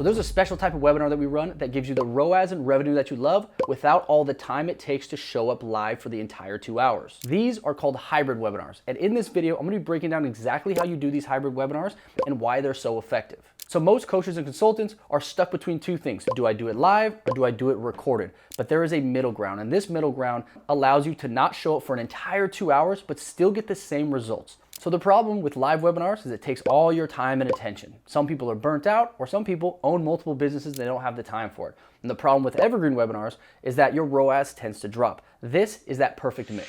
So there's a special type of webinar that we run that gives you the ROAS and revenue that you love without all the time it takes to show up live for the entire 2 hours. These are called hybrid webinars. And in this video, I'm gonna be breaking down exactly how you do these hybrid webinars and why they're so effective. So most coaches and consultants are stuck between two things. Do I do it live or do I do it recorded? But there is a middle ground, and this middle ground allows you to not show up for an entire 2 hours, but still get the same results. So the problem with live webinars is it takes all your time and attention. Some people are burnt out, or some people own multiple businesses and they don't have the time for it. And the problem with Evergreen webinars is that your ROAS tends to drop. This is that perfect mix.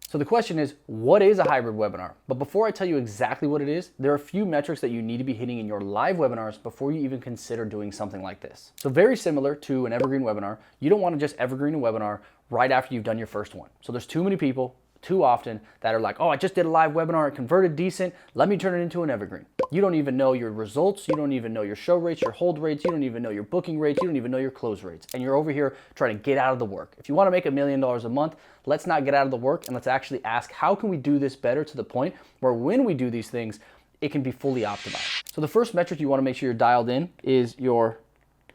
So the question is, what is a hybrid webinar? But before I tell you exactly what it is, there are a few metrics that you need to be hitting in your live webinars before you even consider doing something like this. So very similar to an Evergreen webinar, you don't want to just Evergreen a webinar right after you've done your first one. So there's too many people too often that are like, oh, I just did a live webinar, it converted decent, let me turn it into an evergreen. You don't even know your results, you don't even know your show rates, your hold rates, you don't even know your booking rates, you don't even know your close rates, and you're over here trying to get out of the work. If you want to make $1 million a month, let's not get out of the work and let's actually ask, how can we do this better to the point where when we do these things, it can be fully optimized. So the first metric you want to make sure you're dialed in is your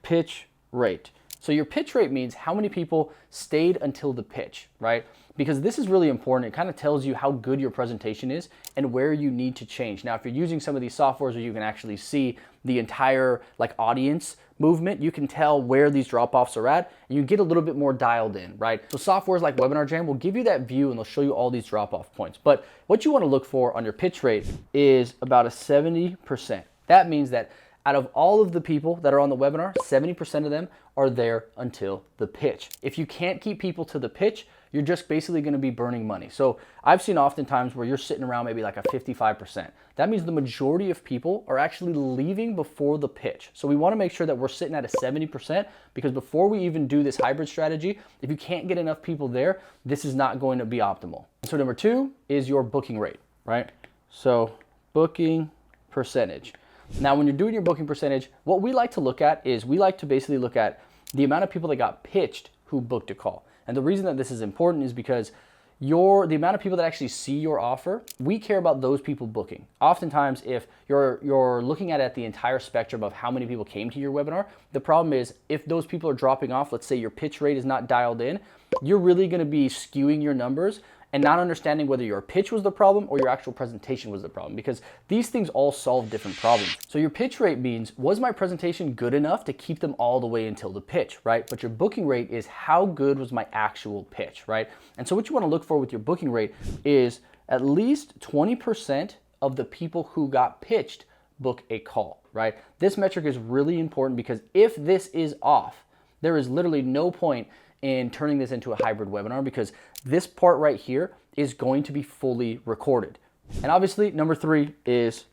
pitch rate. So your pitch rate means how many people stayed until the pitch, right? Because this is really important. It kind of tells you how good your presentation is and where you need to change. Now, if you're using some of these softwares where you can actually see the entire audience movement, you can tell where these drop-offs are at, and you get a little bit more dialed in, right? So softwares like WebinarJam will give you that view and they'll show you all these drop-off points. But what you want to look for on your pitch rate is about a 70%. That means that out of all of the people that are on the webinar, 70% of them are there until the pitch. If you can't keep people to the pitch, you're just basically gonna be burning money. So I've seen oftentimes where you're sitting around maybe like a 55%. That means the majority of people are actually leaving before the pitch. So we wanna make sure that we're sitting at a 70% because before we even do this hybrid strategy, if you can't get enough people there, this is not going to be optimal. So number 2 is your booking rate, right? So booking percentage. Now, when you're doing your booking percentage, what we like to look at is we like to basically look at the amount of people that got pitched who booked a call. And the reason that this is important is because the amount of people that actually see your offer, we care about those people booking. Oftentimes, if you're looking at the entire spectrum of how many people came to your webinar, the problem is if those people are dropping off, let's say your pitch rate is not dialed in, you're really gonna be skewing your numbers and not understanding whether your pitch was the problem or your actual presentation was the problem, because these things all solve different problems. So your pitch rate means, was my presentation good enough to keep them all the way until the pitch, right? But your booking rate is how good was my actual pitch, right? And so what you want to look for with your booking rate is at least 20% of the people who got pitched book a call, right? This metric is really important because if this is off, there is literally no point in turning this into a hybrid webinar because this part right here is going to be fully recorded. And obviously, number 3 is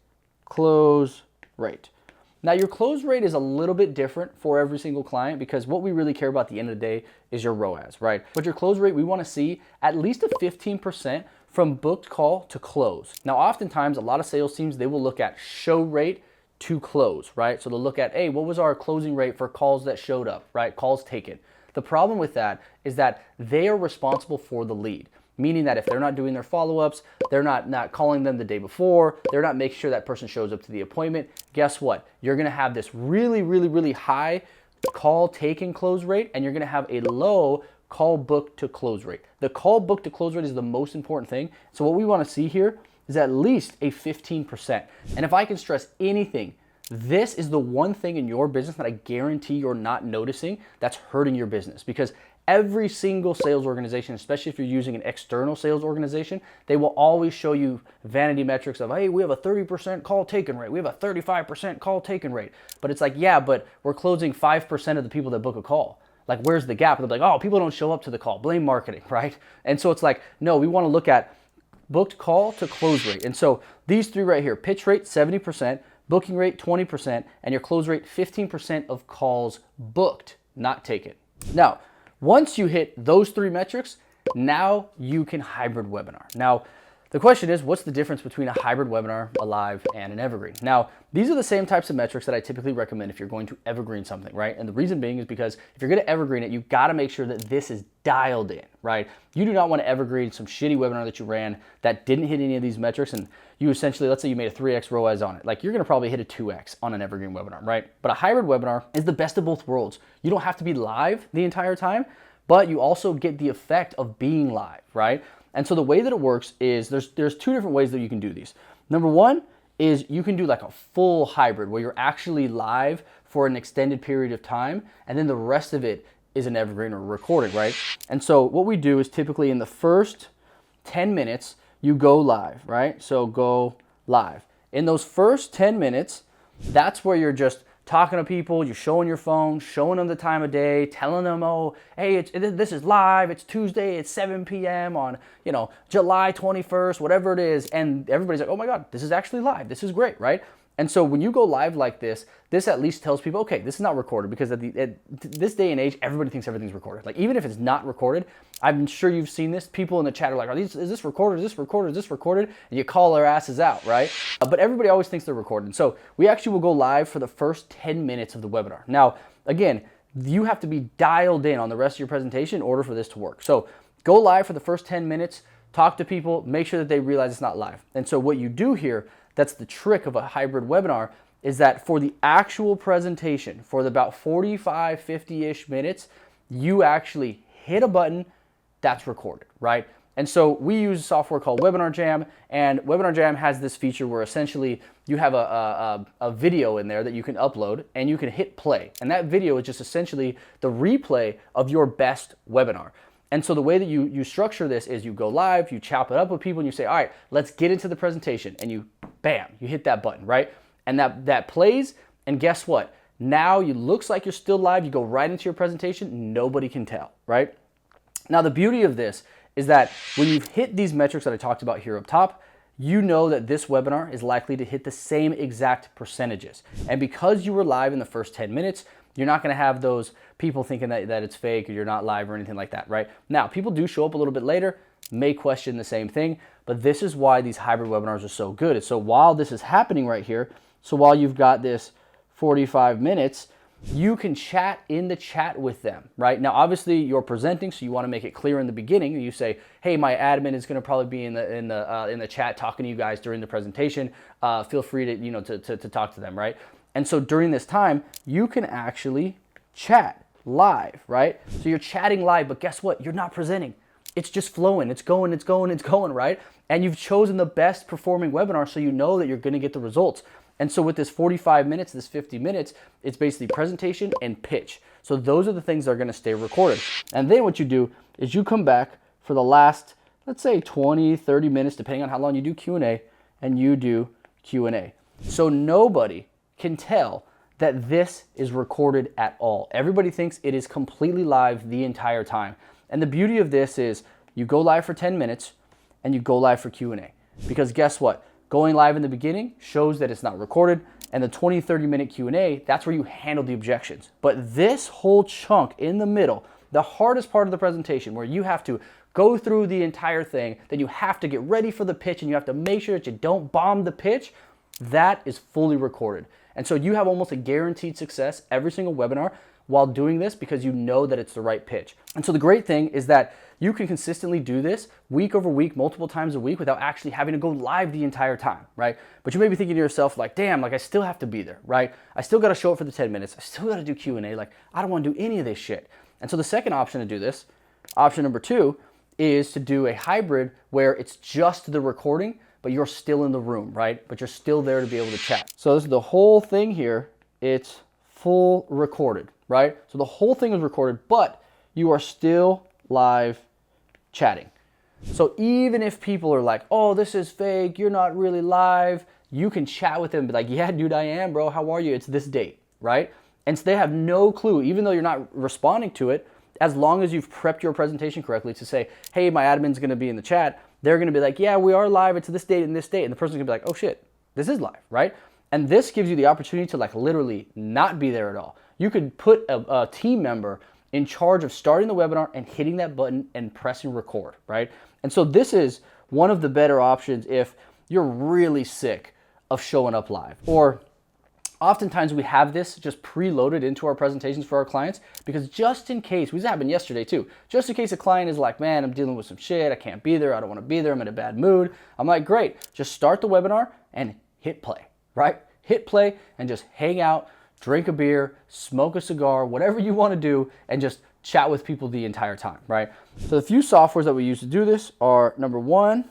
close rate. Now, your close rate is a little bit different for every single client because what we really care about at the end of the day is your ROAS, right? But your close rate, we want to see at least a 15% from booked call to close. Now, oftentimes, a lot of sales teams, they will look at show rate to close, right? So they'll look at, hey, what was our closing rate for calls that showed up, right? Calls taken. The problem with that is that they are responsible for the lead, meaning that if they're not doing their follow-ups, they're not calling them the day before, they're not making sure that person shows up to the appointment, guess what? You're gonna have this really, really, really high call taken close rate, and you're gonna have a low call book to close rate. The call book to close rate is the most important thing. So what we wanna see here is at least a 15%. And if I can stress anything, this is the one thing in your business that I guarantee you're not noticing that's hurting your business, because every single sales organization, especially if you're using an external sales organization, they will always show you vanity metrics of, hey, we have a 30% call taken rate, we have a 35% call taken rate. But it's like, yeah, but we're closing 5% of the people that book a call. Like, where's the gap? And they're like, oh, people don't show up to the call, blame marketing, right? And so it's like, no, we want to look at booked call to close rate. And so these 3 right here, pitch rate 70%, booking rate 20%, and your close rate 15% of calls booked, not taken. Now, once you hit those 3 metrics, now you can hybrid webinar. Now, the question is, what's the difference between a hybrid webinar, a live, and an evergreen? Now, these are the same types of metrics that I typically recommend if you're going to evergreen something, right? And the reason being is because if you're going to evergreen it, you've got to make sure that this is dialed in, right? You do not want to evergreen some shitty webinar that you ran that didn't hit any of these metrics, and you essentially, let's say you made a 3x ROAS on it. Like, you're going to probably hit a 2x on an evergreen webinar, right? But a hybrid webinar is the best of both worlds. You don't have to be live the entire time, but you also get the effect of being live, right? And so the way that it works is there's two different ways that you can do these. Number one is you can do like a full hybrid where you're actually live for an extended period of time, and then the rest of it is an evergreen or recorded, right? And so what we do is typically in the first 10 minutes, you go live, right? So go live. In those first 10 minutes, that's where you're just talking to people, you're showing your phone, showing them the time of day, telling them, oh, hey, this is live, it's Tuesday, it's 7 p.m. on, July 21st, whatever it is, and everybody's like, oh my God, this is actually live, this is great, right? And so when you go live like this at least tells people, okay, this is not recorded, because at this day and age, everybody thinks everything's recorded. Like, even if it's not recorded, I'm sure you've seen this. People in the chat are like, is this recorded? Is this recorded? Is this recorded? And you call their asses out, right? But everybody always thinks they're recorded. So we actually will go live for the first 10 minutes of the webinar. Now, again, you have to be dialed in on the rest of your presentation in order for this to work. So go live for the first 10 minutes, talk to people, make sure that they realize it's not live. And so what you do here, that's the trick of a hybrid webinar, is that for the actual presentation, for the about 45, 50-ish minutes, you actually hit a button that's recorded, right? And so we use software called WebinarJam, and WebinarJam has this feature where essentially you have a video in there that you can upload, and you can hit play. And that video is just essentially the replay of your best webinar. And so the way that you structure this is you go live, you chop it up with people, and you say, all right, let's get into the presentation. And you, bam, you hit that button, right? And that plays, and guess what? Now it looks like you're still live. You go right into your presentation. Nobody can tell, right? Now, the beauty of this is that when you've hit these metrics that I talked about here up top, you know that this webinar is likely to hit the same exact percentages. And because you were live in the first 10 minutes, you're not gonna have those people thinking that it's fake or you're not live or anything like that, right? Now, people do show up a little bit later, may question the same thing, but this is why these hybrid webinars are so good. So while this is happening right here, so while you've got this 45 minutes, you can chat in the chat with them, right? Now, obviously you're presenting, so you want to make it clear in the beginning. You say, hey, my admin is going to probably be in the chat talking to you guys during the presentation. Feel free to talk to them, right? And so during this time, you can actually chat live, right? So you're chatting live, but guess what? You're not presenting. It's just flowing. It's going, right? And you've chosen the best performing webinar, so you know that you're going to get the results. And so with this 45 minutes, this 50 minutes, it's basically presentation and pitch. So those are the things that are going to stay recorded. And then what you do is you come back for the last, let's say 20, 30 minutes, depending on how long you do Q&A, and you do Q&A. So nobody can tell that this is recorded at all. Everybody thinks it is completely live the entire time. And the beauty of this is you go live for 10 minutes and you go live for Q&A. Because guess what? Going live in the beginning shows that it's not recorded, and the 20, 30-minute Q&A, that's where you handle the objections. But this whole chunk in the middle, the hardest part of the presentation, where you have to go through the entire thing, then you have to get ready for the pitch, and you have to make sure that you don't bomb the pitch, that is fully recorded. And so you have almost a guaranteed success every single webinar while doing this, because you know that it's the right pitch. And so the great thing is that you can consistently do this week over week, multiple times a week, without actually having to go live the entire time, right? But you may be thinking to yourself like, damn, like I still have to be there, right? I still got to show up for the 10 minutes. I still got to do Q&A. Like, I don't want to do any of this shit. And so the second option to do this, option number 2, is to do a hybrid where it's just the recording, but you're still in the room, right? But you're still there to be able to chat. So this is the whole thing here. It's full recorded, right? So the whole thing is recorded, but you are still live chatting. So even if people are like, oh, this is fake, you're not really live, you can chat with them and be like, yeah, dude, I am, bro. How are you? It's this date, right? And so they have no clue, even though you're not responding to it, as long as you've prepped your presentation correctly to say, hey, my admin's going to be in the chat, they're going to be like, yeah, we are live. It's this date and this date. And the person's going to be like, oh, shit, this is live, right? And this gives you the opportunity to like literally not be there at all. You could put a team member in charge of starting the webinar and hitting that button and pressing record, right? And so this is one of the better options if you're really sick of showing up live. Or oftentimes we have this just preloaded into our presentations for our clients because just in case, this happened yesterday too, just in case a client is like, man, I'm dealing with some shit, I can't be there, I don't want to be there, I'm in a bad mood. I'm like, great, just start the webinar and hit play, right? Hit play and just hang out, drink a beer, smoke a cigar, whatever you want to do, and just chat with people the entire time, right? So the few softwares that we use to do this are, number one,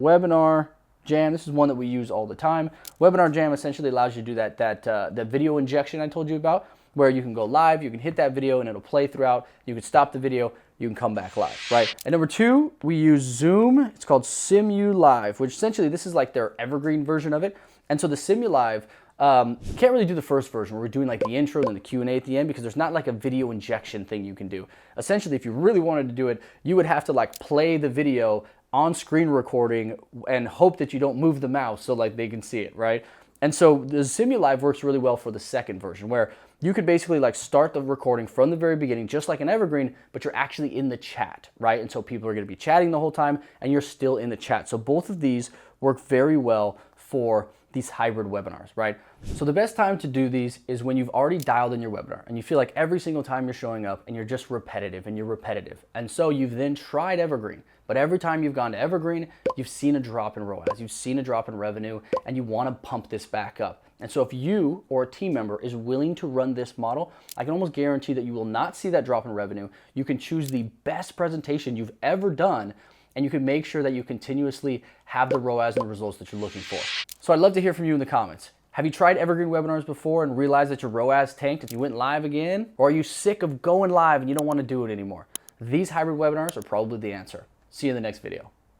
WebinarJam. This is one that we use all the time. WebinarJam essentially allows you to do that video injection I told you about, where you can go live, you can hit that video and it'll play throughout. You can stop the video, you can come back live, right? And number two, we use Zoom. It's called Simulive, which essentially this is like their Evergreen version of it. And so the Simulive, can't really do the first version where we're doing like the intro and then the Q&A at the end because there's not like a video injection thing you can do. Essentially, if you really wanted to do it, you would have to like play the video on screen recording and hope that you don't move the mouse so like they can see it, right? And so the Simulive works really well for the second version where you could basically like start the recording from the very beginning, just like an Evergreen, but you're actually in the chat, right? And so people are going to be chatting the whole time and you're still in the chat. So both of these work very well for these hybrid webinars, right? So the best time to do these is when you've already dialed in your webinar and you feel like every single time you're showing up and you're just repetitive and you're repetitive. And so you've then tried Evergreen, but every time you've gone to Evergreen, you've seen a drop in ROAS, you've seen a drop in revenue, and you want to pump this back up. And so if you or a team member is willing to run this model, I can almost guarantee that you will not see that drop in revenue. You can choose the best presentation you've ever done, and you can make sure that you continuously have the ROAS and the results that you're looking for. So I'd love to hear from you in the comments. Have you tried Evergreen webinars before and realized that your ROAS tanked if you went live again? Or are you sick of going live and you don't want to do it anymore? These hybrid webinars are probably the answer. See you in the next video.